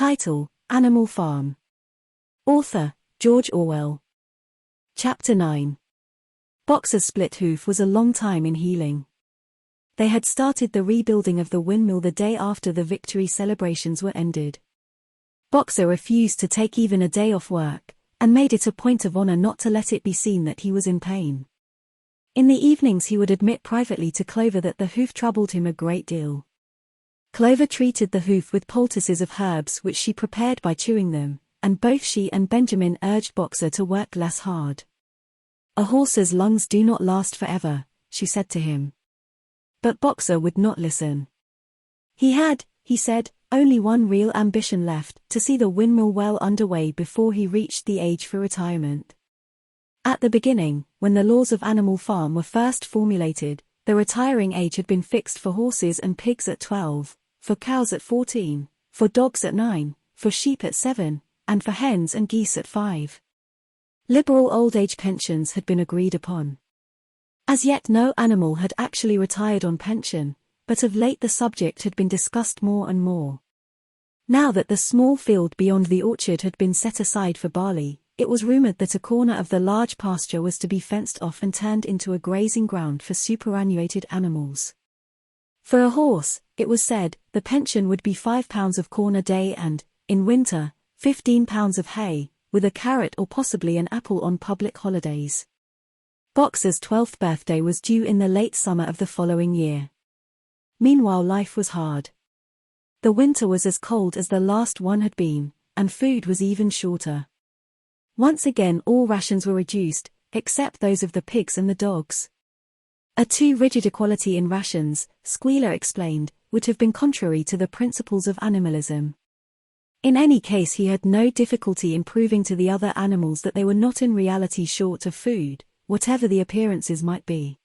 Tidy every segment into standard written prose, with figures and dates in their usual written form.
Title: Animal Farm. Author: George Orwell. Chapter 9. Boxer's split hoof was a long time in healing. They had started the rebuilding of the windmill the day after the victory celebrations were ended. Boxer refused to take even a day off work, and made it a point of honor not to let it be seen that he was in pain. In the evenings he would admit privately to Clover that the hoof troubled him a great deal. Clover treated the hoof with poultices of herbs which she prepared by chewing them, and both she and Benjamin urged Boxer to work less hard. "A horse's lungs do not last forever," she said to him. But Boxer would not listen. He had, he said, only one real ambition left: to see the windmill well underway before he reached the age for retirement. At the beginning, when the laws of Animal Farm were first formulated, the retiring age had been fixed for horses and pigs at 12, for cows at 14, for dogs at 9, for sheep at 7, and for hens and geese at 5. Liberal old age pensions had been agreed upon. As yet no animal had actually retired on pension, but of late the subject had been discussed more and more. Now that the small field beyond the orchard had been set aside for barley, it was rumored that a corner of the large pasture was to be fenced off and turned into a grazing ground for superannuated animals. For a horse, it was said, the pension would be £5 of corn a day and, in winter, £15 of hay, with a carrot or possibly an apple on public holidays. Boxer's 12th birthday was due in the late summer of the following year. Meanwhile life was hard. The winter was as cold as the last one had been, and food was even shorter. Once again all rations were reduced, except those of the pigs and the dogs. A too rigid equality in rations, Squealer explained, would have been contrary to the principles of animalism. In any case he had no difficulty in proving to the other animals that they were not in reality short of food, whatever the appearances might be.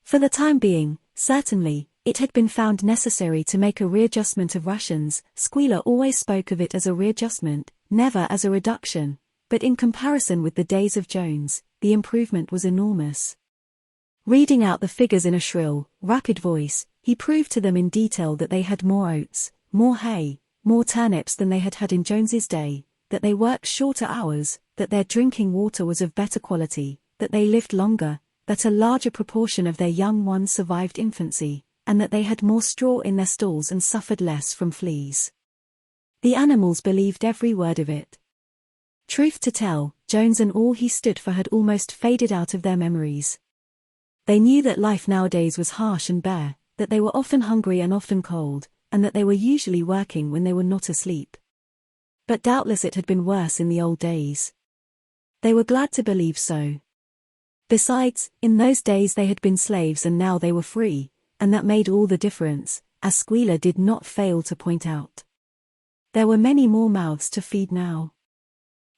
For the time being, certainly, it had been found necessary to make a readjustment of rations. Squealer always spoke of it as a readjustment, never as a reduction. But in comparison with the days of Jones, the improvement was enormous. Reading out the figures in a shrill, rapid voice, he proved to them in detail that they had more oats, more hay, more turnips than they had had in Jones's day, that they worked shorter hours, that their drinking water was of better quality, that they lived longer, that a larger proportion of their young ones survived infancy, and that they had more straw in their stalls and suffered less from fleas. The animals believed every word of it. Truth to tell, Jones and all he stood for had almost faded out of their memories. They knew that life nowadays was harsh and bare, that they were often hungry and often cold, and that they were usually working when they were not asleep. But doubtless it had been worse in the old days. They were glad to believe so. Besides, in those days they had been slaves and now they were free, and that made all the difference, as Squealer did not fail to point out. There were many more mouths to feed now.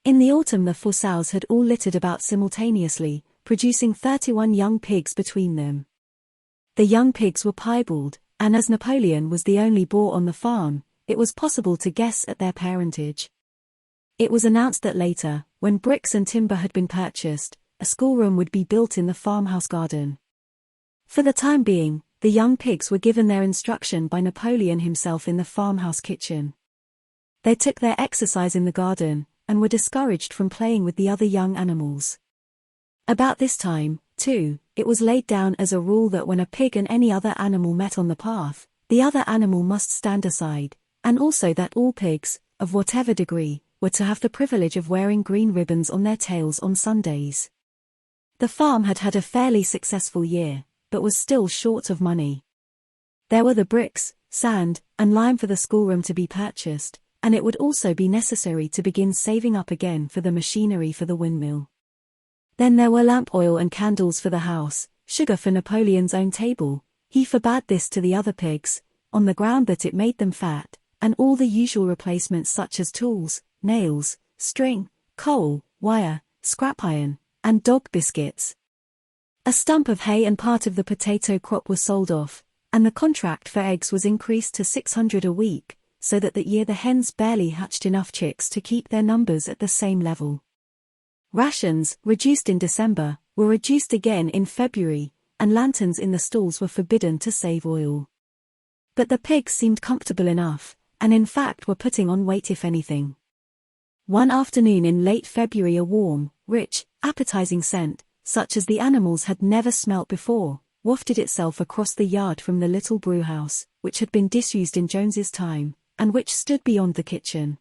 In the autumn the 4 sows had all littered about simultaneously, producing 31 young pigs between them. The young pigs were piebald, and as Napoleon was the only boar on the farm, it was possible to guess at their parentage. It was announced that later, when bricks and timber had been purchased, a schoolroom would be built in the farmhouse garden. For the time being, the young pigs were given their instruction by Napoleon himself in the farmhouse kitchen. They took their exercise in the garden, and were discouraged from playing with the other young animals. About this time, too, it was laid down as a rule that when a pig and any other animal met on the path, the other animal must stand aside, and also that all pigs, of whatever degree, were to have the privilege of wearing green ribbons on their tails on Sundays. The farm had had a fairly successful year, but was still short of money. There were the bricks, sand, and lime for the schoolroom to be purchased, and it would also be necessary to begin saving up again for the machinery for the windmill. Then there were lamp oil and candles for the house, sugar for Napoleon's own table. He forbade this to the other pigs, on the ground that it made them fat, and all the usual replacements such as tools, nails, string, coal, wire, scrap iron, and dog biscuits. A stump of hay and part of the potato crop was sold off, and the contract for eggs was increased to 600 a week, so that year the hens barely hatched enough chicks to keep their numbers at the same level. Rations, reduced in December, were reduced again in February, and lanterns in the stalls were forbidden to save oil. But the pigs seemed comfortable enough, and in fact were putting on weight if anything. One afternoon in late February, a warm, rich, appetizing scent, such as the animals had never smelt before, wafted itself across the yard from the little brewhouse, which had been disused in Jones's time, and which stood beyond the kitchen.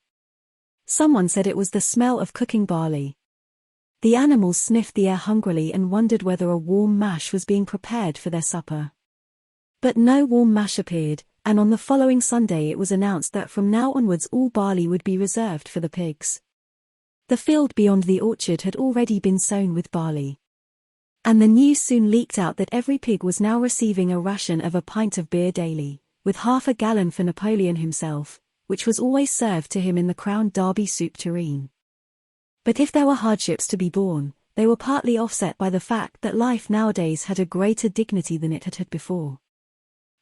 Someone said it was the smell of cooking barley. The animals sniffed the air hungrily and wondered whether a warm mash was being prepared for their supper. But no warm mash appeared, and on the following Sunday it was announced that from now onwards all barley would be reserved for the pigs. The field beyond the orchard had already been sown with barley. And the news soon leaked out that every pig was now receiving a ration of a pint of beer daily, with half a gallon for Napoleon himself, which was always served to him in the Crown Derby soup tureen. But if there were hardships to be borne, they were partly offset by the fact that life nowadays had a greater dignity than it had had before.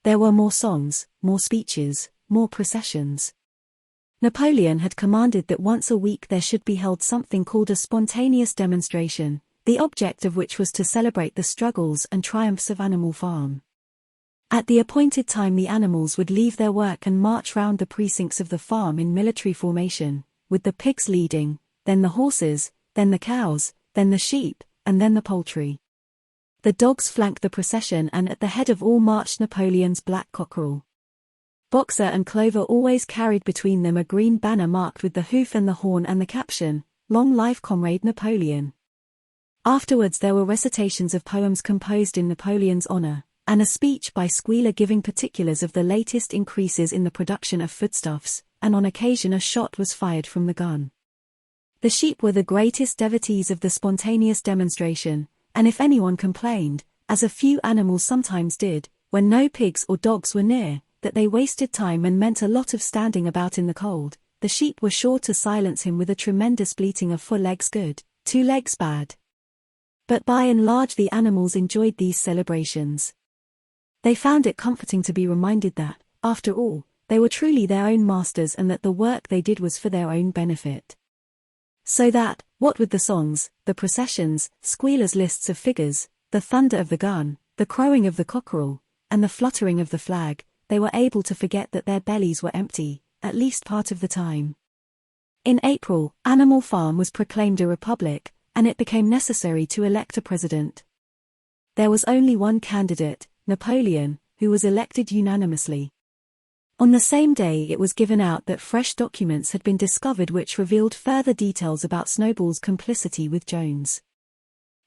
There were more songs, more speeches, more processions. Napoleon had commanded that once a week there should be held something called a spontaneous demonstration, the object of which was to celebrate the struggles and triumphs of Animal Farm. At the appointed time the animals would leave their work and march round the precincts of the farm in military formation, with the pigs leading, then the horses, then the cows, then the sheep, and then the poultry. The dogs flanked the procession, and at the head of all marched Napoleon's black cockerel. Boxer and Clover always carried between them a green banner marked with the hoof and the horn and the caption, "Long life Comrade Napoleon." Afterwards there were recitations of poems composed in Napoleon's honor, and a speech by Squealer giving particulars of the latest increases in the production of foodstuffs, and on occasion a shot was fired from the gun. The sheep were the greatest devotees of the spontaneous demonstration, and if anyone complained, as a few animals sometimes did, when no pigs or dogs were near, that they wasted time and meant a lot of standing about in the cold, the sheep were sure to silence him with a tremendous bleating of 4 legs good, 2 legs bad. But by and large the animals enjoyed these celebrations. They found it comforting to be reminded that, after all, they were truly their own masters and that the work they did was for their own benefit. So that, what with the songs, the processions, Squealer's lists of figures, the thunder of the gun, the crowing of the cockerel, and the fluttering of the flag, they were able to forget that their bellies were empty, at least part of the time. In April, Animal Farm was proclaimed a republic, and it became necessary to elect a president. There was only one candidate, Napoleon, who was elected unanimously. On the same day it was given out that fresh documents had been discovered which revealed further details about Snowball's complicity with Jones.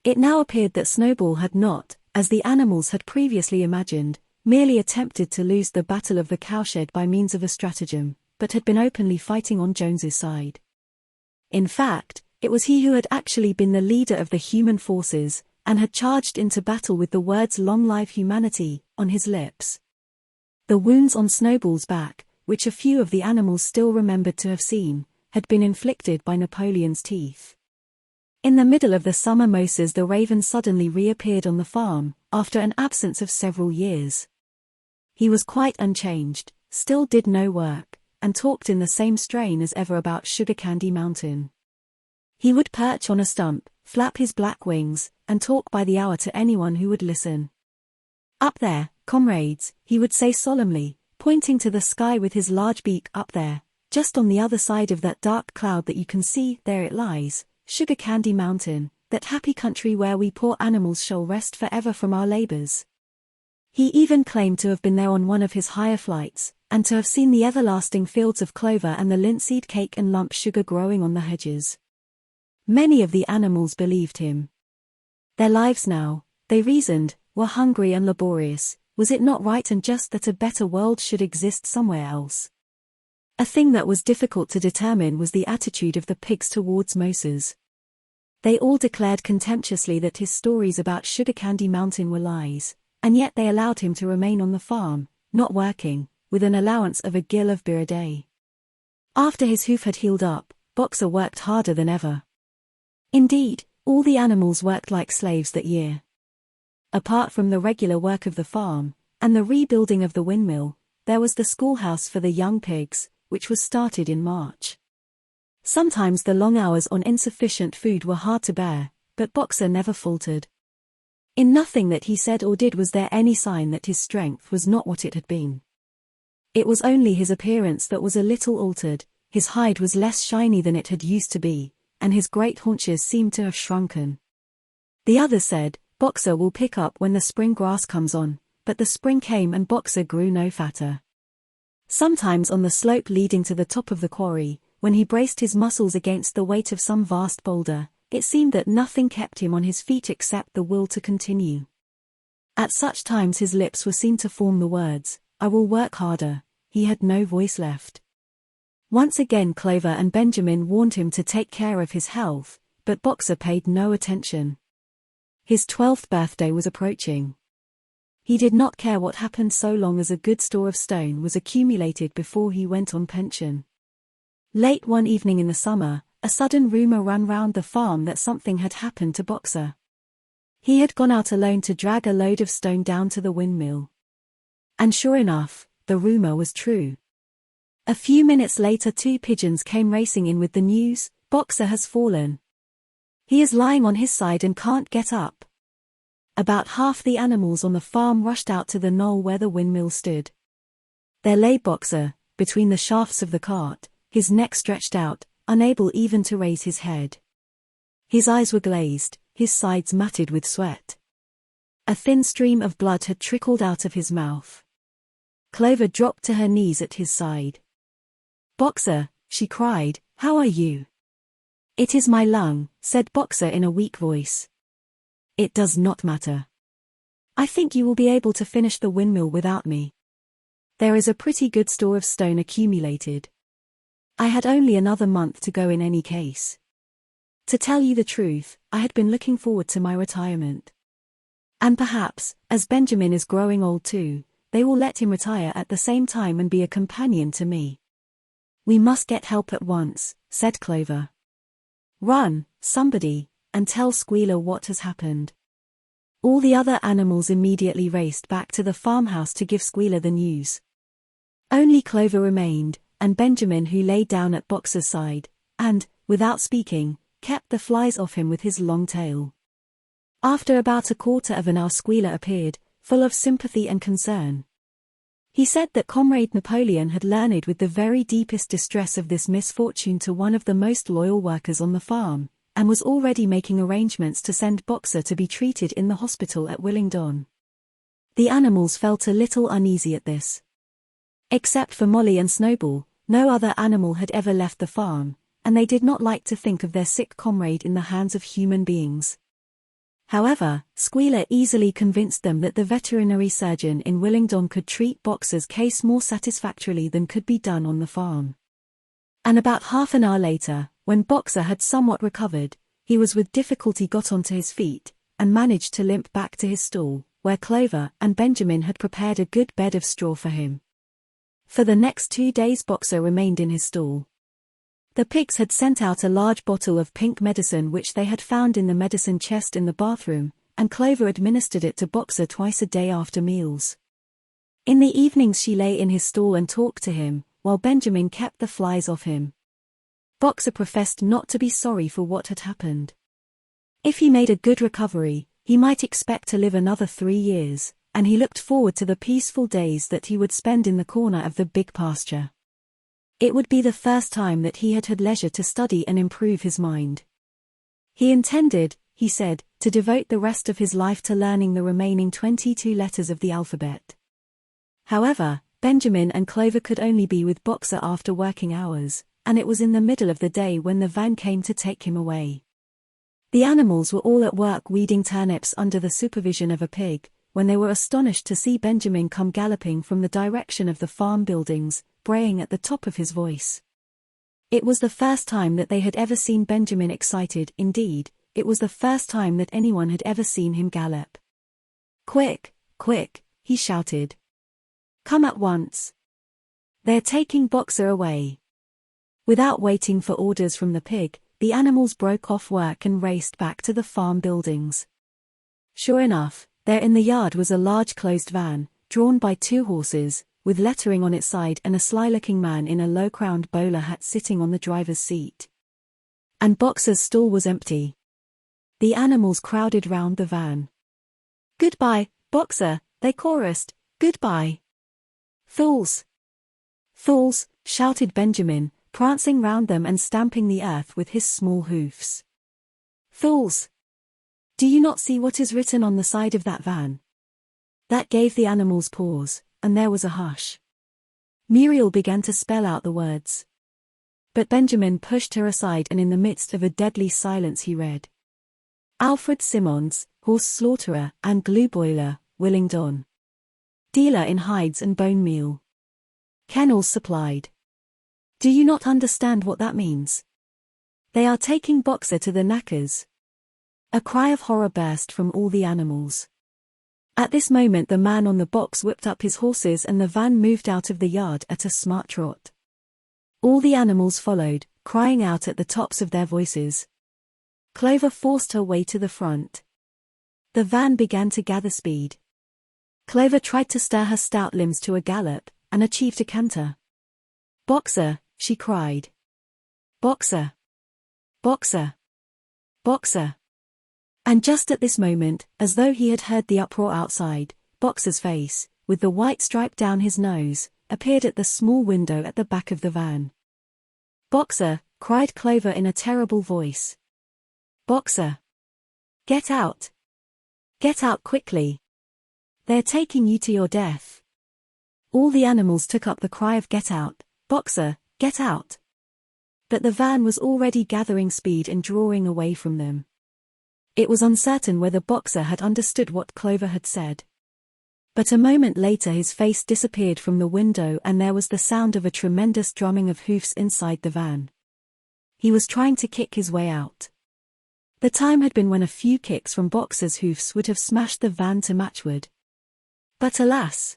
It now appeared that Snowball had not, as the animals had previously imagined, merely attempted to lose the Battle of the Cowshed by means of a stratagem, but had been openly fighting on Jones's side. In fact, it was he who had actually been the leader of the human forces, and had charged into battle with the words "Long live humanity" on his lips. The wounds on Snowball's back, which a few of the animals still remembered to have seen, had been inflicted by Napoleon's teeth. In the middle of the summer Moses the raven suddenly reappeared on the farm, after an absence of several years. He was quite unchanged, still did no work, and talked in the same strain as ever about Sugar Candy Mountain. He would perch on a stump, flap his black wings, and talk by the hour to anyone who would listen. "Up there, comrades," he would say solemnly, pointing to the sky with his large beak. "Up there, just on the other side of that dark cloud that you can see, there it lies, Sugar Candy Mountain, that happy country where we poor animals shall rest forever from our labors." He even claimed to have been there on one of his higher flights, and to have seen the everlasting fields of clover and the linseed cake and lump sugar growing on the hedges. Many of the animals believed him. Their lives now, they reasoned, were hungry and laborious. Was it not right and just that a better world should exist somewhere else? A thing that was difficult to determine was the attitude of the pigs towards Moses. They all declared contemptuously that his stories about Sugar Candy Mountain were lies, and yet they allowed him to remain on the farm, not working, with an allowance of a gill of beer a day. After his hoof had healed up, Boxer worked harder than ever. Indeed, all the animals worked like slaves that year. Apart from the regular work of the farm, and the rebuilding of the windmill, there was the schoolhouse for the young pigs, which was started in March. Sometimes the long hours on insufficient food were hard to bear, but Boxer never faltered. In nothing that he said or did was there any sign that his strength was not what it had been. It was only his appearance that was a little altered, his hide was less shiny than it had used to be, and his great haunches seemed to have shrunken. The others said, "Boxer will pick up when the spring grass comes on," but the spring came and Boxer grew no fatter. Sometimes on the slope leading to the top of the quarry, when he braced his muscles against the weight of some vast boulder, it seemed that nothing kept him on his feet except the will to continue. At such times his lips were seen to form the words, "I will work harder." He had no voice left. Once again Clover and Benjamin warned him to take care of his health, but Boxer paid no attention. His 12th birthday was approaching. He did not care what happened so long as a good store of stone was accumulated before he went on pension. Late one evening in the summer, a sudden rumor ran round the farm that something had happened to Boxer. He had gone out alone to drag a load of stone down to the windmill. And sure enough, the rumor was true. A few minutes later 2 pigeons came racing in with the news, "Boxer has fallen. He is lying on his side and can't get up." About half the animals on the farm rushed out to the knoll where the windmill stood. There lay Boxer, between the shafts of the cart, his neck stretched out, unable even to raise his head. His eyes were glazed, his sides matted with sweat. A thin stream of blood had trickled out of his mouth. Clover dropped to her knees at his side. "Boxer," she cried, "how are you?" "It is my lung," said Boxer in a weak voice. "It does not matter. I think you will be able to finish the windmill without me. There is a pretty good store of stone accumulated. I had only another month to go in any case. To tell you the truth, I had been looking forward to my retirement. And perhaps, as Benjamin is growing old too, they will let him retire at the same time and be a companion to me." "We must get help at once," said Clover. "Run, somebody, and tell Squealer what has happened." All the other animals immediately raced back to the farmhouse to give Squealer the news. Only Clover remained, and Benjamin, who lay down at Boxer's side, and, without speaking, kept the flies off him with his long tail. After about a quarter of an hour Squealer appeared, full of sympathy and concern. He said that Comrade Napoleon had learned with the very deepest distress of this misfortune to one of the most loyal workers on the farm, and was already making arrangements to send Boxer to be treated in the hospital at Willingdon. The animals felt a little uneasy at this. Except for Molly and Snowball, no other animal had ever left the farm, and they did not like to think of their sick comrade in the hands of human beings. However, Squealer easily convinced them that the veterinary surgeon in Willingdon could treat Boxer's case more satisfactorily than could be done on the farm. And about half an hour later, when Boxer had somewhat recovered, he was with difficulty got onto his feet, and managed to limp back to his stall, where Clover and Benjamin had prepared a good bed of straw for him. For the next 2 days Boxer remained in his stall. The pigs had sent out a large bottle of pink medicine which they had found in the medicine chest in the bathroom, and Clover administered it to Boxer twice a day after meals. In the evenings she lay in his stall and talked to him, while Benjamin kept the flies off him. Boxer professed not to be sorry for what had happened. If he made a good recovery, he might expect to live another 3 years, and he looked forward to the peaceful days that he would spend in the corner of the big pasture. It would be the first time that he had had leisure to study and improve his mind. He intended, he said, to devote the rest of his life to learning the remaining 22 letters of the alphabet. However, Benjamin and Clover could only be with Boxer after working hours, and it was in the middle of the day when the van came to take him away. The animals were all at work weeding turnips under the supervision of a pig, when they were astonished to see Benjamin come galloping from the direction of the farm buildings, braying at the top of his voice. It was the first time that they had ever seen Benjamin excited. Indeed, it was the first time that anyone had ever seen him gallop. "Quick, quick," he shouted. "Come at once. They're taking Boxer away." Without waiting for orders from the pig, the animals broke off work and raced back to the farm buildings. Sure enough, there in the yard was a large closed van, drawn by 2 horses, with lettering on its side and a sly-looking man in a low-crowned bowler hat sitting on the driver's seat. And Boxer's stall was empty. The animals crowded round the van. "Goodbye, Boxer," they chorused, "goodbye." "Fools! "Fools!" shouted Benjamin, prancing round them and stamping the earth with his small hoofs. "Fools! Do you not see what is written on the side of that van?" That gave the animals pause, and there was a hush. Muriel began to spell out the words. But Benjamin pushed her aside, and in the midst of a deadly silence he read: "Alfred Simmons, horse slaughterer and glue boiler, Willingdon. Dealer in hides and bone meal. Kennels supplied." "Do you not understand what that means? They are taking Boxer to the knackers." A cry of horror burst from all the animals. At this moment the man on the box whipped up his horses and the van moved out of the yard at a smart trot. All the animals followed, crying out at the tops of their voices. Clover forced her way to the front. The van began to gather speed. Clover tried to stir her stout limbs to a gallop, and achieved a canter. "Boxer!" she cried. "Boxer! Boxer! Boxer!" And just at this moment, as though he had heard the uproar outside, Boxer's face, with the white stripe down his nose, appeared at the small window at the back of the van. "Boxer!" cried Clover in a terrible voice. "Boxer! Get out! Get out quickly! They're taking you to your death!" All the animals took up the cry of "Get out, Boxer, get out!" But the van was already gathering speed and drawing away from them. It was uncertain whether Boxer had understood what Clover had said. But a moment later his face disappeared from the window and there was the sound of a tremendous drumming of hoofs inside the van. He was trying to kick his way out. The time had been when a few kicks from Boxer's hoofs would have smashed the van to matchwood. But alas!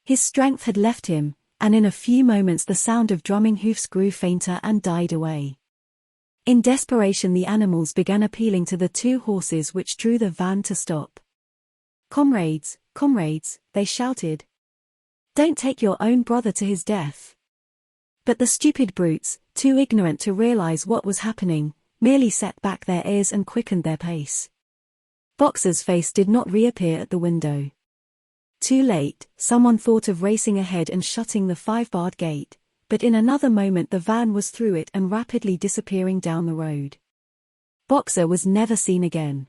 His strength had left him, and in a few moments the sound of drumming hoofs grew fainter and died away. In desperation the animals began appealing to the two horses which drew the van to stop. "Comrades, comrades," they shouted. "Don't take your own brother to his death." But the stupid brutes, too ignorant to realize what was happening, merely set back their ears and quickened their pace. Boxer's face did not reappear at the window. Too late, someone thought of racing ahead and shutting the 5-barred gate, but in another moment the van was through it and rapidly disappearing down the road. Boxer was never seen again.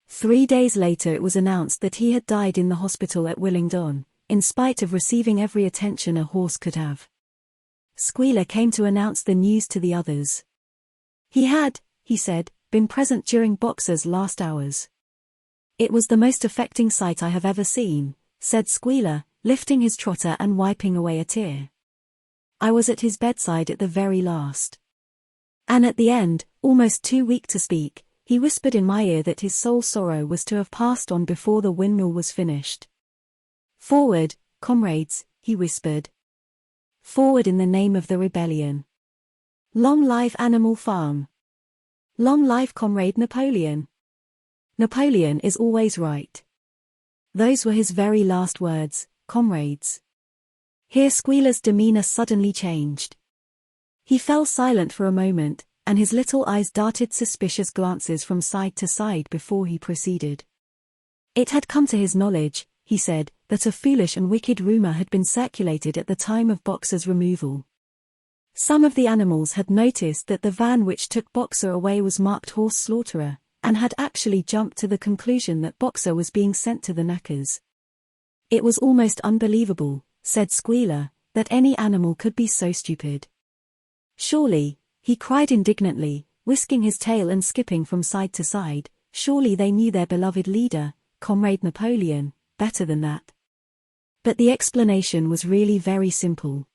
3 days later it was announced that he had died in the hospital at Willingdon, in spite of receiving every attention a horse could have. Squealer came to announce the news to the others. He had, he said, been present during Boxer's last hours. "It was the most affecting sight I have ever seen," said Squealer, lifting his trotter and wiping away a tear. "I was at his bedside at the very last. And at the end, almost too weak to speak, he whispered in my ear that his sole sorrow was to have passed on before the windmill was finished. 'Forward, comrades,' he whispered. 'Forward in the name of the rebellion. Long live Animal Farm. Long live Comrade Napoleon. Napoleon is always right.' Those were his very last words, comrades." Here Squealer's demeanor suddenly changed. He fell silent for a moment, and his little eyes darted suspicious glances from side to side before he proceeded. "It had come to his knowledge," he said, "that a foolish and wicked rumor had been circulated at the time of Boxer's removal. Some of the animals had noticed that the van which took Boxer away was marked horse slaughterer, and had actually jumped to the conclusion that Boxer was being sent to the knackers. It was almost unbelievable," said Squealer, "that any animal could be so stupid. Surely," he cried indignantly, whisking his tail and skipping from side to side, "surely they knew their beloved leader, Comrade Napoleon, better than that." But the explanation was really very simple.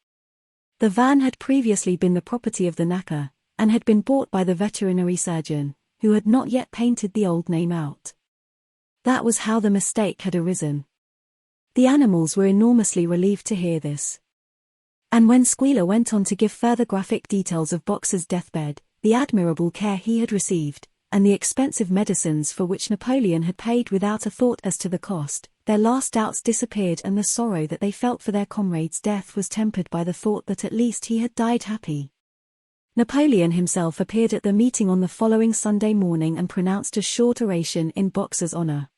The van had previously been the property of the knacker, and had been bought by the veterinary surgeon, who had not yet painted the old name out. That was how the mistake had arisen. The animals were enormously relieved to hear this. And when Squealer went on to give further graphic details of Boxer's deathbed, the admirable care he had received, and the expensive medicines for which Napoleon had paid without a thought as to the cost, their last doubts disappeared and the sorrow that they felt for their comrade's death was tempered by the thought that at least he had died happy. Napoleon himself appeared at the meeting on the following Sunday morning and pronounced a short oration in Boxer's honor.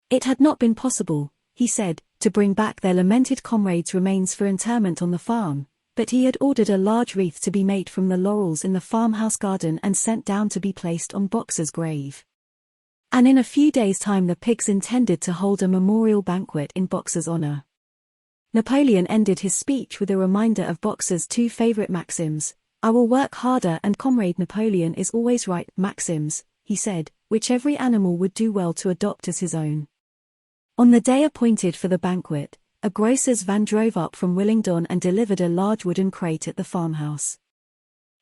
"It had not been possible," he said, to bring back their lamented comrade's remains for interment on the farm, but he had ordered a large wreath to be made from the laurels in the farmhouse garden and sent down to be placed on Boxer's grave. And in a few days' time the pigs intended to hold a memorial banquet in Boxer's honor. Napoleon ended his speech with a reminder of Boxer's two favorite maxims: "I will work harder and Comrade Napoleon is always right," maxims, he said, which every animal would do well to adopt as his own. On the day appointed for the banquet, a grocer's van drove up from Willingdon and delivered a large wooden crate at the farmhouse.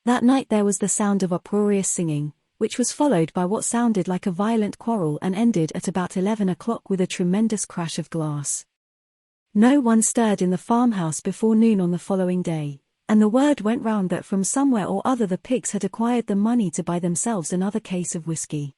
That night there was the sound of uproarious singing, which was followed by what sounded like a violent quarrel and ended at about 11 o'clock with a tremendous crash of glass. No one stirred in the farmhouse before noon on the following day, and the word went round that from somewhere or other the pigs had acquired the money to buy themselves another case of whiskey.